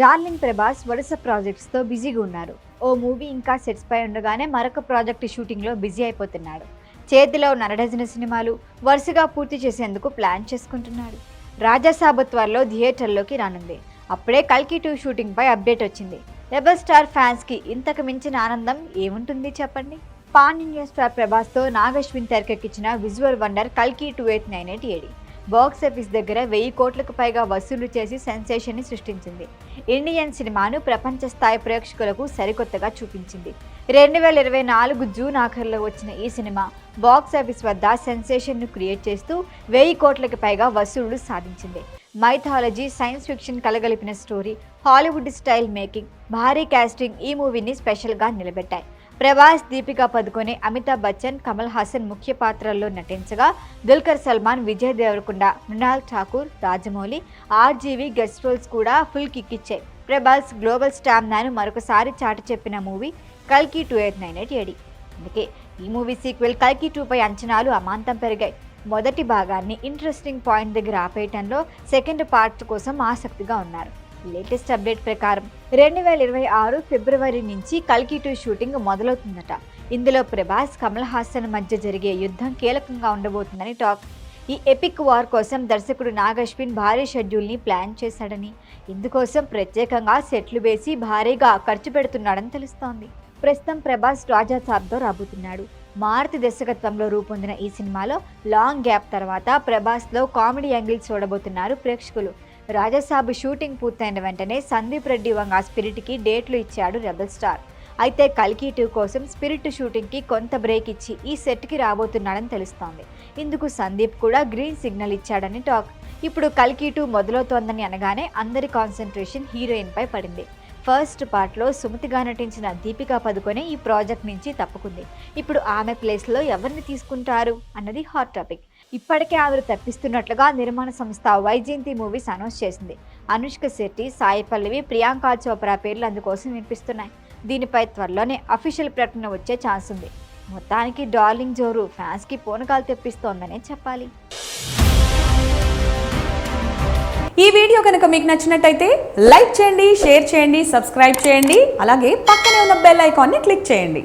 Darling Prabhas వరుస ప్రాజెక్ట్స్తో బిజీగా ఉన్నారు. ఓ మూవీ ఇంకా సెట్స్ పై ఉండగానే మరొక ప్రాజెక్ట్ షూటింగ్లో బిజీ అయిపోతున్నాడు. చేతిలో ఉన్న అరడజన సినిమాలు వరుసగా పూర్తి చేసేందుకు ప్లాన్ చేసుకుంటున్నాడు. రాజాసాబ్ త్వరలో థియేటర్లోకి రానుంది. అప్పుడే కల్కి 2 షూటింగ్ పై అప్డేట్ వచ్చింది. రెబల్ స్టార్ ఫ్యాన్స్ కి ఇంతకు మించిన ఆనందం ఏముంటుంది చెప్పండి. పాన్ ఇండియా స్టార్ ప్రభాస్తో నాగశ్విన్ తెరకెక్కించిన విజువల్ వండర్ కల్కి 2898 బాక్స్ ఆఫీస్ దగ్గర 1000 కోట్లకు పైగా వసూలు చేసి సెన్సేషన్ ని సృష్టించింది. ఇండియన్ సినిమాను ప్రపంచ స్థాయి ప్రేక్షకులకు సరికొత్తగా చూపించింది. 2024 జూన్ ఆఖరులో వచ్చిన ఈ సినిమా బాక్స్ ఆఫీస్ వద్ద సెన్సేషన్ ను క్రియేట్ చేస్తూ 1000 కోట్లకు పైగా వసూళ్లు సాధించింది. మైథాలజీ, సైన్స్ ఫిక్షన్ కలగలిపిన స్టోరీ, హాలీవుడ్ స్టైల్ మేకింగ్, భారీ కాస్టింగ్ ఈ మూవీని స్పెషల్గా నిలబెట్టాయి. ప్రభాస్, దీపికా పదుకొనే, అమితాబ్ బచ్చన్, కమల్ హాసన్ ముఖ్య పాత్రల్లో నటించగా Dulquer Salmaan, Vijay Deverakonda, Mrunal Thakur, Rajamouli, RGV guest roles కూడా ఫుల్ కిక్ ఇచ్చాయి. ప్రభాస్ గ్లోబల్ స్టామినాను మరొకసారి చాటి చెప్పిన మూవీ కల్కి 2898. అందుకే ఈ మూవీ సీక్వెల్ కల్కి 2 పై అంచనాలు అమాంతం పెరిగాయి. మొదటి భాగాన్ని ఇంట్రెస్టింగ్ పాయింట్ దగ్గర ఆపేయటంలో సెకండ్ పార్ట్ కోసం ఆసక్తిగా ఉన్నారు. లేటెస్ట్ అప్డేట్ ప్రకారం 2026 ఫిబ్రవరి నుంచి కల్కి 2 షూటింగ్ మొదలవుతుందట. ఇందులో ప్రభాస్, కమల్ హాసన్ మధ్య జరిగే యుద్ధం కీలకంగా ఉండబోతుందని టాక్. ఈ ఎపిక్ వార్ కోసం దర్శకుడు నాగశ్విన్ భారీ షెడ్యూల్ని ప్లాన్ చేశాడని, ఇందుకోసం ప్రత్యేకంగా సెట్లు వేసి భారీగా ఖర్చు పెడుతున్నాడని తెలుస్తోంది. ప్రస్తుతం ప్రభాస్ రాజాసాబ్తో రాబోతున్నాడు. మారుతి దర్శకత్వంలో రూపొందిన ఈ సినిమాలో లాంగ్ గ్యాప్ తర్వాత ప్రభాస్లో కామెడీ యాంగిల్స్ చూడబోతున్నారు ప్రేక్షకులు. రాజాసాబ్ షూటింగ్ పూర్తయిన వెంటనే సందీప్ రెడ్డి వంగ స్పిరిట్కి డేట్లు ఇచ్చాడు రెబల్ స్టార్. అయితే కల్కి 2 కోసం స్పిరిట్ షూటింగ్కి కొంత బ్రేక్ ఇచ్చి ఈ సెట్కి రాబోతున్నాడని తెలుస్తోంది. ఇందుకు సందీప్ కూడా గ్రీన్ సిగ్నల్ ఇచ్చాడని టాక్. ఇప్పుడు కల్కి 2 మొదలవుతోందని అనగానే అందరి కాన్సన్ట్రేషన్ హీరోయిన్ పై పడింది. ఫస్ట్ పార్ట్లో సుమతిగా నటించిన దీపికా పదుకొనే ఈ ప్రాజెక్ట్ నుంచి తప్పుకుంది. ఇప్పుడు ఆమె ప్లేస్లో ఎవరిని తీసుకుంటారు అన్నది హాట్ టాపిక్. ఇప్పటికే ఆవిడ తప్పిస్తున్నట్లుగా నిర్మాణ సంస్థ వైజయంతి మూవీస్ అనౌన్స్ చేసింది. అనుష్క శెట్టి, సాయి పల్లవి, ప్రియాంక చోప్రా పేర్లు అందుకోసం వినిపిస్తున్నాయి. దీనిపై త్వరలోనే అఫీషియల్ ప్రకటన వచ్చే ఛాన్స్ ఉంది. మొత్తానికి డార్లింగ్ జోరు ఫ్యాన్స్కి పూనకాలు తెప్పిస్తోందనే చెప్పాలి. ఈ వీడియో కనుక మీకు నచ్చినట్టయితే లైక్ చేయండి, షేర్ చేయండి, సబ్స్క్రైబ్ చేయండి. అలాగే పక్కనే ఉన్న బెల్ ఐకాన్ని క్లిక్ చేయండి.